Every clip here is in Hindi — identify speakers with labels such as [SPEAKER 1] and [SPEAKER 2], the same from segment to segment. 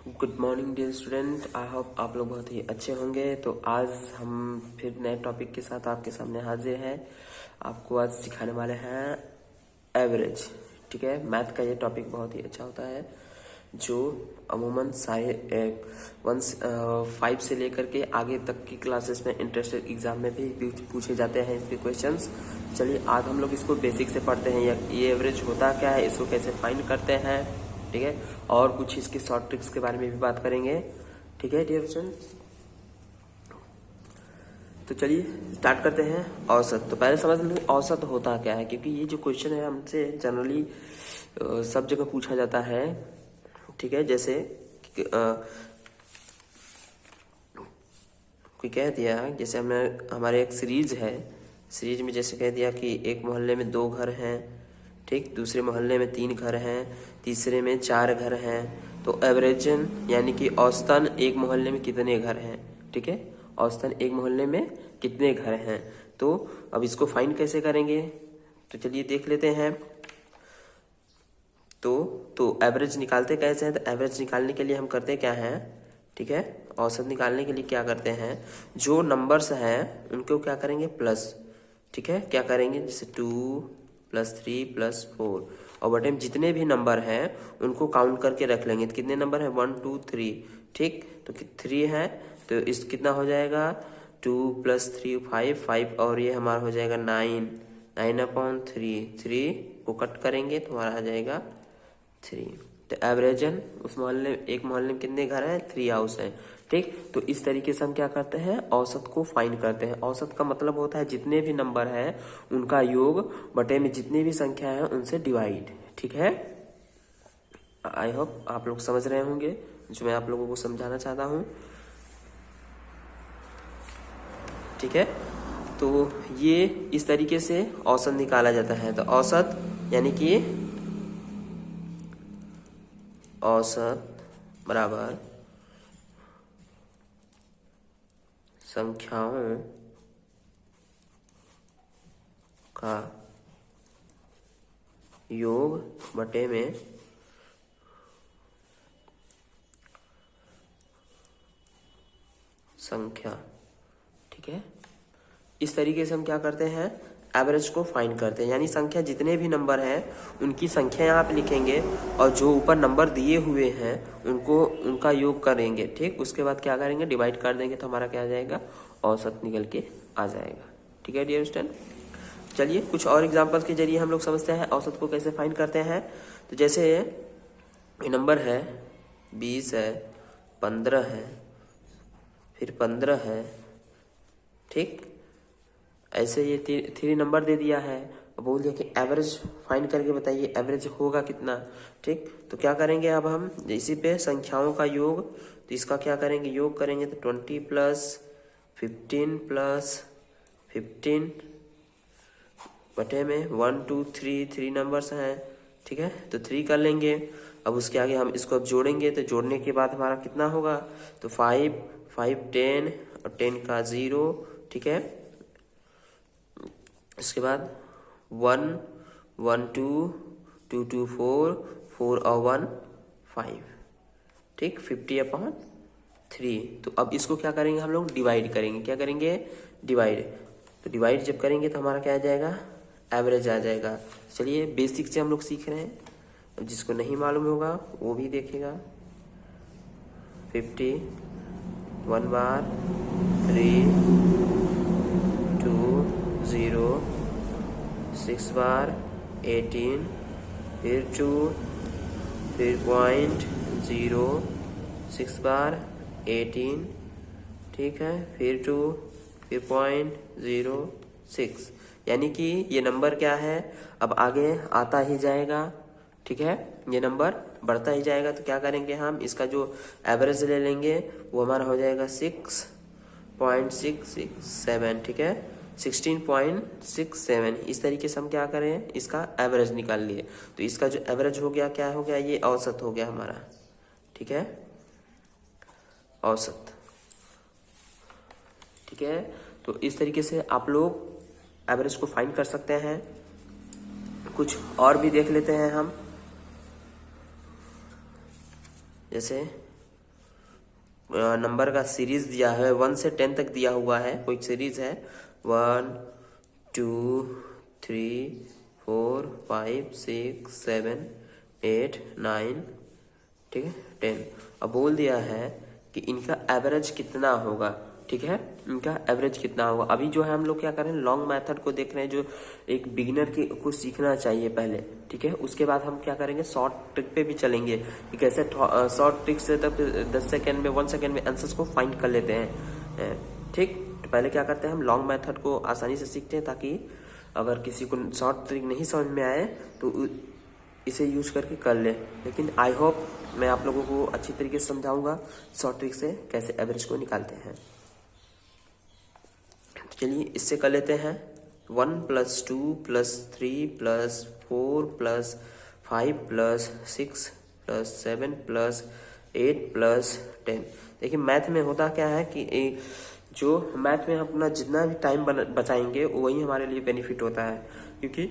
[SPEAKER 1] Good morning dear student. I hope आप लोग बहुत ही अच्छे होंगे। तो आज हम फिर नए टॉपिक के साथ आपके सामने हाजिर हैं। आपको आज सिखाने वाले हैं एवरेज। ठीक है, मैथ का ये टॉपिक बहुत ही अच्छा होता है जो अमूमन सारे 5 से लेकर के आगे तक की क्लासेस में इंटरेस्टेड एग्जाम में भी पूछे जाते हैं इसके क्वेश्चंस। चलिए आज हम लोग इसको बेसिक से पढ़ते हैं। ये एवरेज होता क्या है, इसको कैसे फाइंड करते हैं, ठीक है, और कुछ इसकी शॉर्ट ट्रिक्स के बारे में भी बात करेंगे। ठीक है डियर स्टूडेंट्स, तो चलिए स्टार्ट करते हैं। औसत, तो पहले समझ लें औसत होता क्या है, क्योंकि ये जो क्वेश्चन है हमसे जनरली सब जगह पूछा जाता है। ठीक है, जैसे कोई कह दिया, जैसे हमने हमारे एक सीरीज है, सीरीज में जैसे कह दिया कि एक मोहल्ले में 2 घर हैं, ठीक, दूसरे मोहल्ले में 3 घर हैं, तीसरे में 4 घर हैं। तो एवरेजन यानी कि औसतन एक मोहल्ले में कितने घर हैं। ठीक है, औसतन एक मोहल्ले में कितने घर हैं। तो अब इसको फाइंड कैसे करेंगे, तो चलिए देख लेते हैं। तो एवरेज निकालते कैसे हैं, तो एवरेज निकालने के लिए हम करते क्या हैं, ठीक है, औसत निकालने के लिए क्या करते हैं, जो नंबर्स हैं उनको क्या करेंगे प्लस। ठीक है, क्या करेंगे, जैसे 2 + 3 + 4 और बटे में जितने भी नंबर हैं उनको काउंट करके रख लेंगे। तो कितने नंबर है, 1 2 3, ठीक, तो 3 है, तो इस कितना हो जाएगा, 2 + 3 5 और ये हमारा हो जाएगा 9/3। 3 को कट करेंगे तो हमारा आ जाएगा 3। तो एवरेजन उस मोहल्ले, एक मोहल्ले में कितने घर हैं, 3 हाउस हैं। ठीक, तो इस तरीके से हम क्या करते हैं, औसत को फाइंड करते हैं। औसत का मतलब होता है जितने भी नंबर हैं उनका योग बटे में जितनी भी संख्या है उनसे डिवाइड। ठीक है, आई होप आप लोग समझ रहे होंगे जो मैं आप लोगों को समझाना चाहता हूँ। ठीक है, तो ये इस तरीके से औसत निकाला जाता है। तो औसत यानी कि औसत बराबर संख्याओं का योग बटे में संख्या। ठीक है, इस तरीके से हम क्या करते हैं, एवरेज को फाइंड करते हैं। यानी संख्या जितने भी नंबर हैं उनकी संख्या यहाँ पे लिखेंगे और जो ऊपर नंबर दिए हुए हैं उनको उनका योग करेंगे। ठीक, उसके बाद क्या करेंगे, डिवाइड कर देंगे तो हमारा क्या आ जाएगा, औसत निकल के आ जाएगा। ठीक है डियर स्टूडेंट, चलिए कुछ और एग्जाम्पल्स के जरिए हम लोग समझते हैं औसत को कैसे फाइंड करते हैं। तो जैसे ये नंबर है 20 है, 15 है, फिर 15 है, ठीक, ऐसे ये 3 नंबर दे दिया है। बोल दिया कि एवरेज फाइंड करके बताइए एवरेज होगा कितना। ठीक, तो क्या करेंगे, अब हम इसी पे संख्याओं का योग, तो इसका क्या करेंगे, योग करेंगे तो 20 + 15 + 15 बटे में 1 2 3 नंबर्स हैं। ठीक है, तो 3 कर लेंगे। अब उसके आगे हम इसको अब जोड़ेंगे, तो जोड़ने के बाद हमारा कितना होगा, तो 5 5 10 और 10 का 0। ठीक है, इसके बाद 1 1 2 2 2 4 4 और 1 5। ठीक, 50/3। तो अब इसको क्या करेंगे, हम लोग डिवाइड करेंगे। क्या करेंगे, डिवाइड। तो डिवाइड जब करेंगे तो हमारा क्या आ जाएगा, एवरेज आ जाएगा। चलिए बेसिक से हम लोग सीख रहे हैं, अब जिसको नहीं मालूम होगा वो भी देखेगा। 50 1 बार 3 2 0 6 बार 18 फिर 2 फिर 0.0 6 बार 18। ठीक है, फिर 2 फिर 0.06, यानी कि ये नंबर क्या है, अब आगे आता ही जाएगा। ठीक है, ये नंबर बढ़ता ही जाएगा। तो क्या करेंगे, हम इसका जो एवरेज ले लेंगे वो हमारा हो जाएगा 6.667। ठीक है, 16.67। इस तरीके से हम क्या करें, इसका एवरेज निकाल लिए। तो इसका जो एवरेज हो गया, क्या हो गया, ये औसत हो गया हमारा। ठीक है, औसत। ठीक है, तो इस तरीके से आप लोग एवरेज को फाइंड कर सकते हैं। कुछ और भी देख लेते हैं हम, जैसे नंबर का सीरीज दिया है, 1 से 10 तक दिया हुआ है, कोई सीरीज है 1 2 3 4 5 6 7 8 9, ठीक है 10। अब बोल दिया है कि इनका एवरेज कितना होगा, ठीक है, इनका एवरेज कितना होगा। अभी जो है हम लोग क्या कर रहे हैं, लॉन्ग मेथड को देख रहे हैं, जो एक बिगिनर की को सीखना चाहिए पहले, ठीक है। उसके बाद हम क्या करेंगे, शॉर्ट ट्रिक पे भी चलेंगे कि कैसे शॉर्ट ट्रिक से तब 10 सेकेंड में 1 सेकेंड में आंसर्स को फाइंड कर लेते हैं, ठीक। तो पहले क्या करते हैं, हम लॉन्ग मेथड को आसानी से सीखते हैं, ताकि अगर किसी को शॉर्ट ट्रिक नहीं समझ में आए तो इसे यूज करके कर ले। लेकिन आई होप मैं आप लोगों को अच्छी तरीके से समझाऊंगा शॉर्ट ट्रिक से कैसे एवरेज को निकालते हैं। चलिए इससे कर लेते हैं, 1 + 2 + 3 + 4 + 5 + 6 + 7 + 8 + 10। देखिए मैथ में होता क्या है कि जो मैथ में हम अपना जितना भी टाइम बचाएंगे वही हमारे लिए बेनिफिट होता है, क्योंकि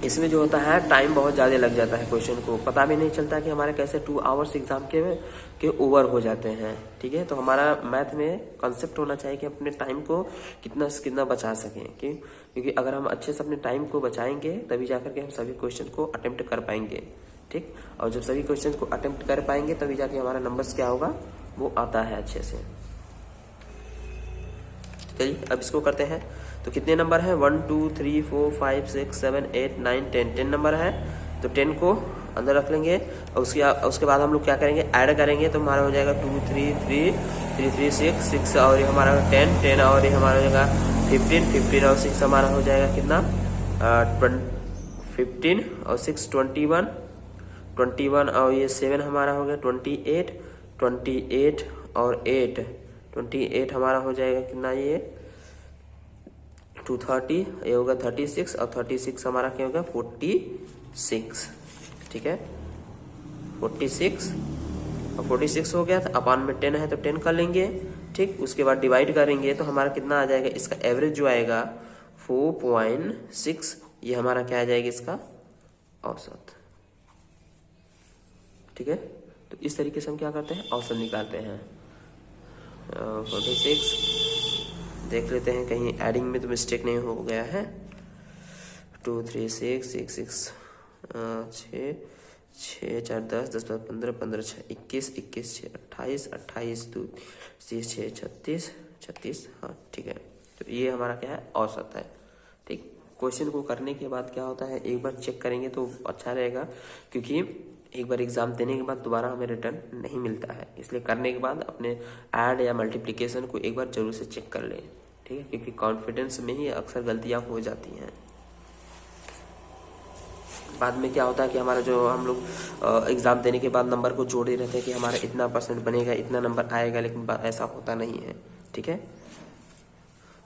[SPEAKER 1] इसमें जो होता है टाइम बहुत ज़्यादा लग जाता है, क्वेश्चन को पता भी नहीं चलता कि हमारे कैसे 2 आवर्स एग्जाम के ओवर हो जाते हैं, ठीक है। तो हमारा मैथ में कॉन्सेप्ट होना चाहिए कि अपने टाइम को कितना से कितना बचा सकें, क्योंकि अगर हम अच्छे से अपने टाइम को बचाएंगे तभी जाकर के हम सभी क्वेश्चन को अटेम्प्ट कर पाएंगे, ठीक। और जब सभी क्वेश्चन को अटेम्प्ट कर पाएंगे तभी जाके हमारा नंबर्स क्या होगा, वो आता है अच्छे से। चलिए अब इसको करते हैं। तो कितने नंबर है, 1 2 3 4 5 6 7 8 9 10, 10 नंबर है। तो 10 को अंदर रख लेंगे और उसके बाद हम लोग क्या करेंगे, ऐड करेंगे। तो हमारा हो जाएगा 2 3 3 3 3 6 6 और ये हमारा 10 10 और ये हमारा हो जाएगा 15 15 और 6 हमारा हो जाएगा कितना, 15 और 6 21 21 और ये 7 हमारा हो गया 28 28 और 8 28 हमारा हो जाएगा कितना, ये 230, ये होगा 36 और 36 हमारा क्या होगा 46, ठीक है 46 और 46 हो गया। तो अपान में 10 है तो 10 कर लेंगे, ठीक। उसके बाद डिवाइड करेंगे तो हमारा कितना आ जाएगा, इसका एवरेज जो आएगा 4.6, ये हमारा क्या आ जाएगा, इसका औसत, ठीक है। तो इस तरीके से हम क्या करते हैं, औसत निकालते हैं। 46 देख लेते हैं कहीं एडिंग में तो मिस्टेक नहीं हो गया है। 2 3 6 6 6 6 6 4 10 10 15 15 6 21 21 6 28 28 2 30 6 36 36, हाँ ठीक है। तो ये हमारा क्या है, औसत है, ठीक। क्वेश्चन को करने के बाद क्या होता है, एक बार चेक करेंगे तो अच्छा रहेगा, क्योंकि एक बार एग्जाम देने के बाद दोबारा हमें रिटर्न नहीं मिलता है। इसलिए करने के बाद अपने ऐड या मल्टीप्लिकेशन को एक बार जरूर से चेक कर लें, ठीक है, क्योंकि कॉन्फिडेंस में ही अक्सर गलतियां हो जाती हैं। बाद में क्या होता है कि हमारा जो हम लोग एग्जाम देने के बाद नंबर को जोड़े रहते हैं कि हमारा इतना % बनेगा, इतना नंबर आएगा, लेकिन ऐसा होता नहीं है, ठीक है।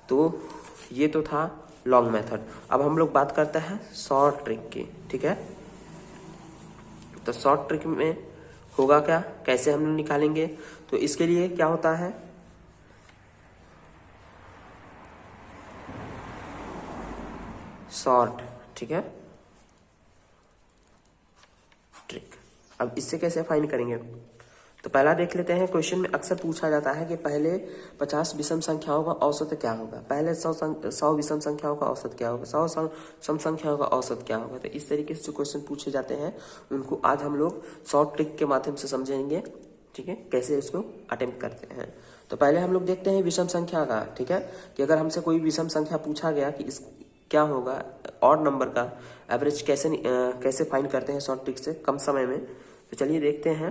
[SPEAKER 1] तो ये तो था लॉन्ग मेथड। अब हम लोग बात करते हैं शॉर्ट ट्रिक की, ठीक है। तो शॉर्ट ट्रिक में होगा क्या, कैसे हम लोग निकालेंगे, तो इसके लिए क्या होता है, शॉर्ट, ठीक है, ट्रिक। अब इससे कैसे फाइंड करेंगे, तो पहला देख लेते हैं। क्वेश्चन में अक्सर पूछा जाता है कि पहले 50 विषम संख्याओं का औसत क्या होगा, पहले 100 विषम संख्याओं का औसत क्या होगा, 100 सम संख्याओं का औसत क्या होगा। तो इस तरीके से जो क्वेश्चन पूछे जाते हैं उनको आज हम लोग शॉर्ट ट्रिक के माध्यम से समझेंगे, ठीक है, कैसे इसको अटेम्प्ट करते हैं। तो पहले हम लोग देखते हैं विषम संख्या का, ठीक है, कि अगर हमसे कोई विषम संख्या पूछा गया कि इस क्या होगा, ऑड नंबर का एवरेज कैसे फाइंड करते हैं शॉर्ट ट्रिक से कम समय में। तो चलिए देखते हैं।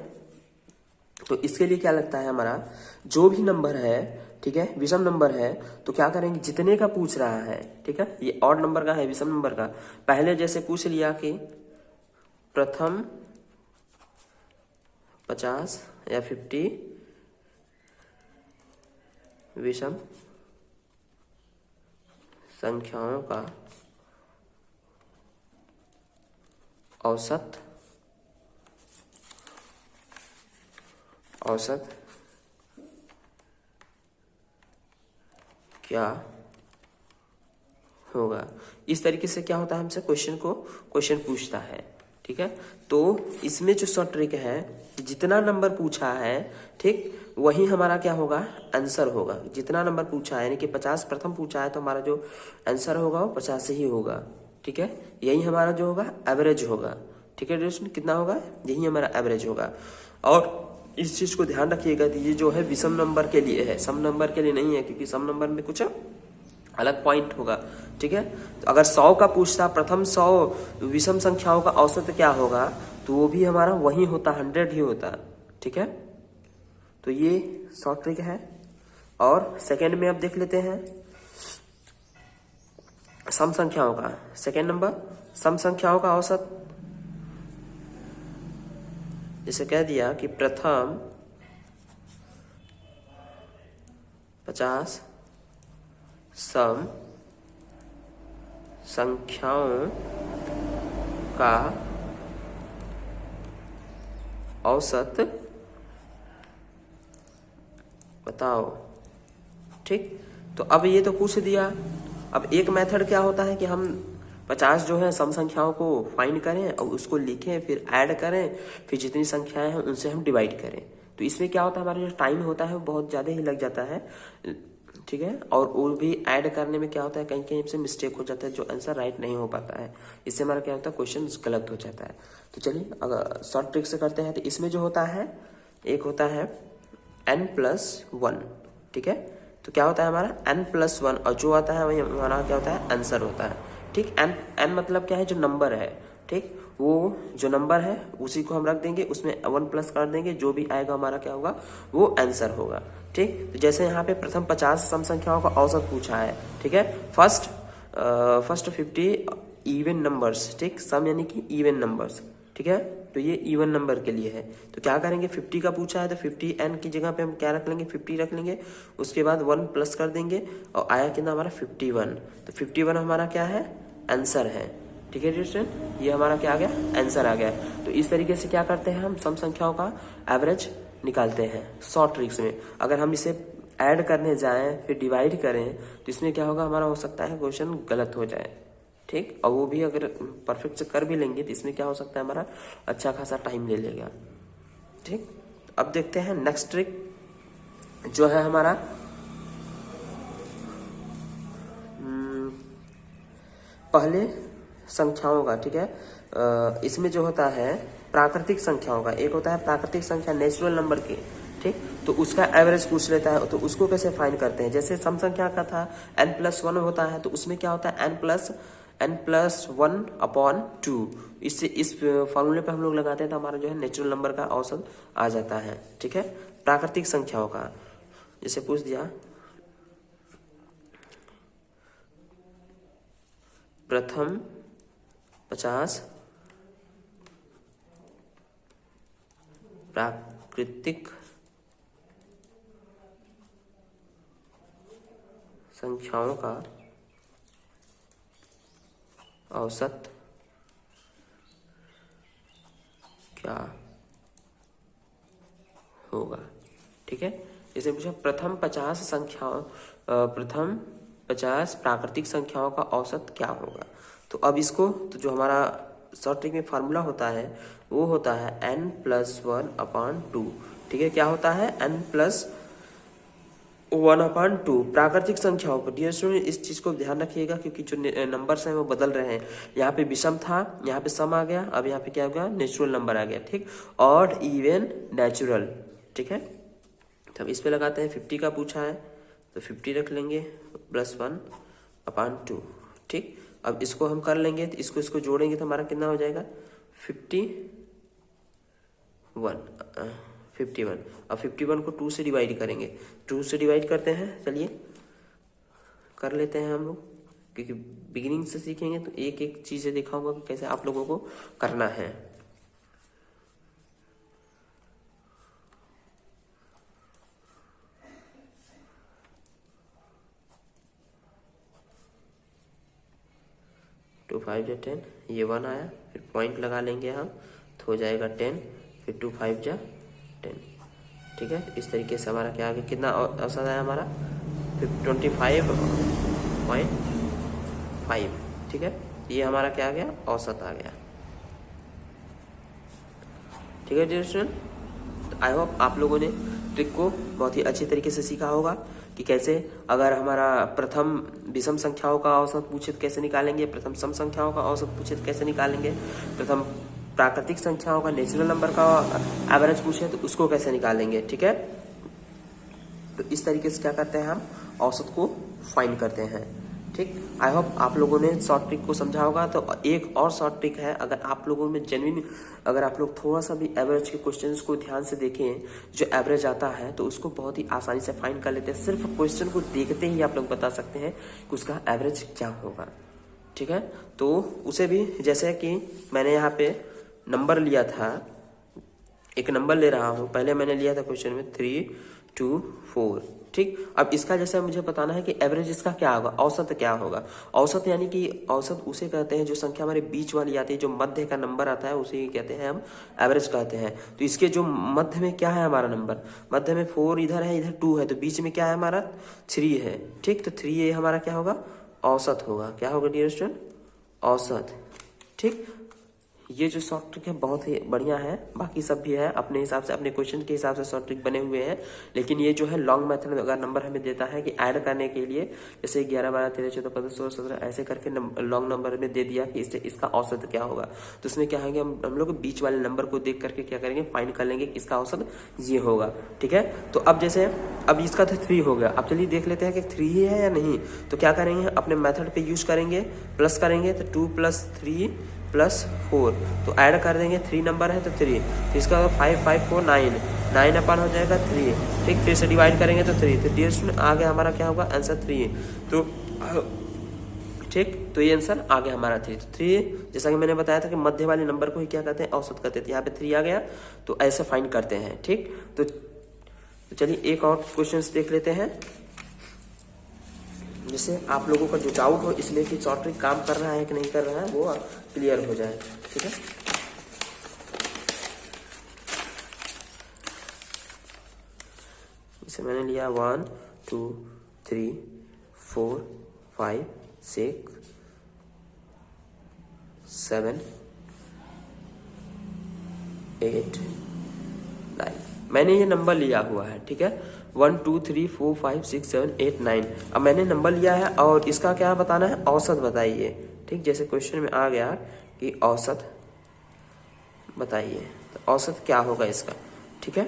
[SPEAKER 1] तो इसके लिए क्या लगता है, हमारा जो भी नंबर है, ठीक है, विषम नंबर है, तो क्या करेंगे, जितने का पूछ रहा है, ठीक है, ये ऑड नंबर का है, विषम नंबर का, पहले जैसे पूछ लिया कि प्रथम 50 या 50 विषम संख्याओं का औसत क्या होगा। इस तरीके से क्या होता है, हमसे क्वेश्चन पूछता है, ठीक है। तो इसमें जो शॉर्ट ट्रिक है, जितना नंबर पूछा है, ठीक, वही हमारा क्या होगा, आंसर होगा। जितना नंबर पूछा है, यानी कि 50 प्रथम पूछा है, तो हमारा जो आंसर होगा वो 50 ही होगा। ठीक है, यही हमारा जो होगा एवरेज होगा। ठीक है दोस्तों, कितना होगा, यही हमारा एवरेज होगा। और इस चीज को ध्यान रखिएगा कि ये जो है विषम नंबर के लिए है, सम नंबर के लिए नहीं है, क्योंकि सम नंबर में कुछ अलग पॉइंट होगा। ठीक है, तो अगर 100 का पूछता, प्रथम 100 विषम संख्याओं का औसत क्या होगा, तो वो भी हमारा वही होता, 100 ही होता। ठीक है, तो ये शॉर्ट ट्रिक है। और सेकंड में अब देख लेते हैं सम संख्याओं का। सेकंड नंबर, सम संख्याओं का औसत। जैसे कह दिया कि प्रथम 50 सम संख्याओं का औसत बताओ। ठीक, तो अब ये तो पूछ दिया। अब एक मेथड क्या होता है कि हम 50 जो है सम संख्याओं को फाइंड करें और उसको लिखें, फिर ऐड करें, फिर जितनी संख्याएं हैं उनसे हम डिवाइड करें। तो इसमें क्या होता है, हमारा जो टाइम होता है वो बहुत ज़्यादा ही लग जाता है। ठीक है, और वो भी ऐड करने में क्या होता है, कहीं कहीं से मिस्टेक हो जाता है, जो आंसर राइट नहीं हो पाता है। इससे हमारा क्या होता है, क्वेश्चन गलत हो जाता है। तो चलिए अगर शॉर्ट ट्रिक से करते हैं, तो इसमें जो होता है, एक होता है n+1। ठीक है, तो क्या होता है हमारा n+1, और जो आता है वही हमारा क्या होता है, आंसर होता है। ठीक, n मतलब क्या है, जो नंबर है। ठीक, वो जो नंबर है उसी को हम रख देंगे, उसमें 1 प्लस कर देंगे, जो भी आएगा हमारा क्या होगा, वो आंसर होगा। ठीक, तो जैसे यहाँ पे प्रथम 50 सम संख्याओं का औसत पूछा है। ठीक है, फर्स्ट 50 इवन नंबर्स। ठीक, सम यानी कि इवन नंबर्स। ठीक है, तो ये इवन नंबर के लिए है। तो क्या करेंगे, 50 का पूछा है तो 50n की जगह पे हम क्या रख लेंगे, 50 रख लेंगे। उसके बाद 1 प्लस कर देंगे और आया कितना हमारा 51। तो 51 हमारा क्या है, आंसर है। ठीक है स्टूडेंट, ये हमारा क्या आ गया, आंसर आ गया। तो इस तरीके से क्या करते हैं, हम सम संख्याओं का एवरेज निकालते हैं शॉर्ट ट्रिक्स में। अगर हम इसे ऐड करने जाएं फिर डिवाइड करें तो इसमें क्या होगा, हमारा हो सकता है क्वेश्चन गलत हो जाए। ठीक, और वो भी अगर परफेक्ट से कर भी लेंगे तो इसमें क्या हो सकता है, हमारा अच्छा खासा टाइम ले लेगा। ठीक, अब देखते हैं नेक्स्ट ट्रिक जो है हमारा पहले संख्याओं का। ठीक है, इसमें जो होता है प्राकृतिक संख्याओं का, एक होता है प्राकृतिक संख्या नेचुरल नंबर की। ठीक, तो उसका एवरेज पूछ लेता है, तो उसको कैसे फाइंड करते हैं। जैसे सम संख्या का था n+1 होता है, तो उसमें क्या होता है n+1/2। इससे इस फॉर्मूले पे हम लोग लगाते हैं तो हमारा जो है नेचुरल नंबर का औसत आ जाता है। ठीक है, प्राकृतिक संख्याओं का जैसे पूछ दिया, प्रथम 50 प्राकृतिक संख्याओं का औसत क्या होगा। ठीक है, जैसे पूछा प्रथम 50 प्राकृतिक संख्याओं का औसत क्या होगा। तो अब इसको, तो जो हमारा शॉर्ट ट्रिक में फार्मूला होता है वो होता है n+1/2। ठीक है, क्या होता है, n+1/2 प्राकृतिक संख्याओं पर। डियर स्टूडेंट, इस चीज को ध्यान रखिएगा क्योंकि जो नंबर्स हैं वो बदल रहे हैं। यहाँ पे विषम था, यहाँ पे सम आ गया, अब यहाँ पे क्या हो गया, नेचुरल नंबर आ गया। ठीक, ऑड इवन नेचुरल। ठीक है, तो अब इस पे लगाते हैं, 50 का पूछा है तो 50 रख लेंगे +1/2। ठीक, अब इसको हम कर लेंगे, तो इसको जोड़ेंगे तो हमारा कितना हो जाएगा, 51। अब 51 को 2 से डिवाइड करेंगे, 2 से डिवाइड करते हैं। चलिए कर लेते हैं हम लोग, क्योंकि बिगिनिंग से सीखेंगे तो एक एक चीजें दिखाऊंगा कि कैसे आप लोगों को करना है। टू 5 जा 10, ये 1 आया, फिर पॉइंट लगा लेंगे हम, तो हो जाएगा 10, फिर 2 5 जा 10। ठीक है, इस तरीके से हमारा क्या आ गया, कितना औसत आया हमारा, 25.5। ठीक है, ये हमारा क्या आ गया, औसत आ गया। ठीक है डियर स्टूडेंट, आई होप आप लोगों ने ट्रिक को बहुत ही अच्छी तरीके से सीखा होगा कि कैसे अगर हमारा प्रथम विषम संख्याओं का औसत पूछे तो कैसे निकालेंगे, प्रथम सम संख्याओं का औसत पूछे तो कैसे निकालेंगे, प्रथम प्राकृतिक संख्याओं का नेचुरल नंबर का एवरेज पूछे तो उसको कैसे निकालेंगे। ठीक है, तो इस तरीके से क्या करते हैं हम औसत को फाइंड करते हैं। ठीक, आई होप आप लोगों ने शॉर्ट ट्रिक को समझा होगा। तो एक और शॉर्ट ट्रिक है, अगर आप लोगों में जेन्युइन अगर आप लोग थोड़ा सा भी एवरेज के क्वेश्चंस को ध्यान से देखें, जो एवरेज आता है तो उसको बहुत ही आसानी से फाइंड कर लेते हैं। सिर्फ क्वेश्चन को देखते ही आप लोग बता सकते हैं कि उसका एवरेज क्या होगा। ठीक है, तो उसे भी जैसे कि मैंने यहाँ पे नंबर लिया था, एक नंबर ले रहा हूँ, पहले मैंने लिया था क्वेश्चन में 3, 2, 4। ठीक, अब इसका जैसे मुझे बताना है कि एवरेज इसका क्या होगा, औसत क्या होगा। औसत यानी कि औसत उसे कहते हैं जो संख्या हमारे बीच वाली आती है, जो मध्य का नंबर आता है उसे कहते हैं हम एवरेज कहते हैं। तो इसके जो मध्य में क्या है हमारा नंबर, मध्य में 4 इधर है, इधर 2 है, तो बीच में क्या है हमारा 3 है। ठीक, तो 3 ये हमारा क्या होगा, औसत होगा। क्या होगा डियर स्टूडेंट, औसत। ठीक, ये जो शॉर्ट ट्रिक है बहुत ही बढ़िया है, बाकी सब भी है अपने हिसाब से, अपने क्वेश्चन के हिसाब से शॉर्ट ट्रिक बने हुए हैं। लेकिन ये जो है लॉन्ग मेथड में अगर नंबर हमें देता है कि ऐड करने के लिए, जैसे 11, 12, 13, 14, 15, 16, 17 ऐसे करके लॉन्ग नंबर में दे दिया कि इससे इसका औसत क्या होगा, तो उसमें क्या है हम लोग बीच वाले नंबर को देख करके क्या करेंगे, फाइंड कर लेंगे कि इसका औसत ये होगा। ठीक है, तो अब जैसे अब इसका तो 3 हो गया, अब चलिए देख लेते हैं कि 3 ही है या नहीं। तो क्या करेंगे, अपने मेथड पे यूज करेंगे, प्लस करेंगे, तो 2 + 3 + 4, तो ऐड कर देंगे, 3 नंबर है तो 3, तो इसका 5, 5, 4, 9 अपन हो जाएगा 3। ठीक, फिर से डिवाइड करेंगे तो 3, तो डियर स्टूडेंट आगे हमारा क्या होगा, आंसर 3। तो ठीक, तो ये आंसर आ गया हमारा 3। तो 3 जैसा कि मैंने बताया था कि मध्य वाले नंबर को ही क्या कहते हैं, औसत कहते हैं। यहाँ पे 3 आ गया, तो ऐसे फाइंड करते हैं। ठीक, तो चलिए एक और क्वेश्चन देख लेते हैं, जिससे आप लोगों का जो डाउट हो इसमें कि शॉर्ट ट्रिक काम कर रहा है कि नहीं कर रहा है वो क्लियर हो जाए। ठीक है, इसे मैंने लिया 1, 2, 3, 4, 5, 6, 7, 8, 9, मैंने ये नंबर लिया हुआ है। ठीक है, 1, 2, 3, 4, 5, 6, 7, 8, 9। अब मैंने नंबर लिया है और इसका क्या बताना है, औसत बताइए। ठीक, जैसे क्वेश्चन में आ गया कि औसत बताइए, तो औसत क्या होगा इसका। ठीक है,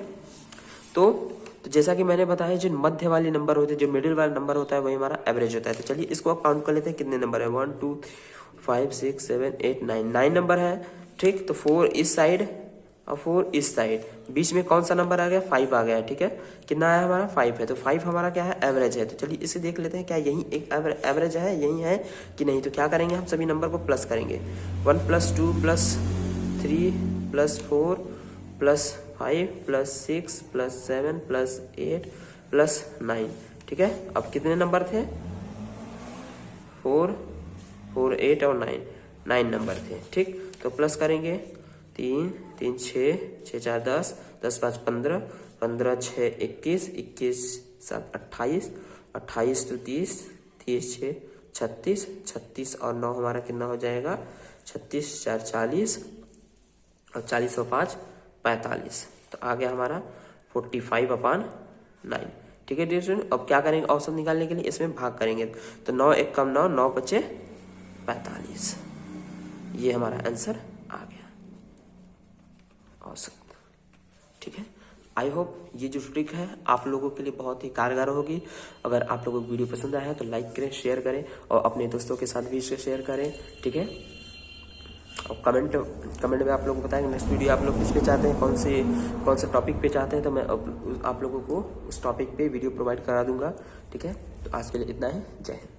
[SPEAKER 1] तो जैसा कि मैंने बताया जो मध्य वाले नंबर होते हैं, जो मिडिल वाला नंबर होता है वही हमारा एवरेज होता है। तो चलिए इसको आप काउंट कर लेते हैं, कितने नंबर है, 1, 2, 5, 6, 7, 8, 9 नंबर है। ठीक, तो 4 इस साइड और 4 इस साइड, बीच में कौन सा नंबर आ गया, 5 आ गया। ठीक है, कितना है हमारा 5 है, तो 5 हमारा क्या है, एवरेज है। तो चलिए इसे देख लेते हैं क्या यही एक एवरेज है, यही है कि नहीं। तो क्या करेंगे, हम सभी नंबर को प्लस करेंगे, 1 + 2 + 3 + 4 + 5 + 6 + 7 + 8 + 9। ठीक है, अब कितने नंबर थे, 4, 4, 8 और 9 नंबर थे। ठीक, तो प्लस करेंगे, 3, 3, 6, 6, 4, 10, 10, 5, 15, 15, 6, 21, 21, 7, 28, 28, 30, 30, 6, 36, 36 और 9 हमारा कितना हो जाएगा, 36, 4, 40 और 40 और 5, 45। तो आ गया हमारा 45/9। ठीक है डियर स्टूडेंट, अब क्या करेंगे, औसत निकालने के लिए इसमें भाग करेंगे, तो 9 × 1 = 9, 9 × 5 = 45। ये हमारा आंसर आ गया, औसत। ठीक है, आई होप ये जो ट्रिक है आप लोगों के लिए बहुत ही कारगर होगी। अगर आप लोगों को वीडियो पसंद आया है तो लाइक करें, शेयर करें और अपने दोस्तों के साथ भी इसे शेयर करें। ठीक है, और कमेंट में आप लोग को बताएं नेक्स्ट वीडियो आप लोग किस पे चाहते हैं, कौन से टॉपिक पे चाहते हैं, तो मैं आप लोगों को उस टॉपिक पे वीडियो प्रोवाइड करा दूंगा। ठीक है, तो आज के लिए इतना ही, जय हिंद।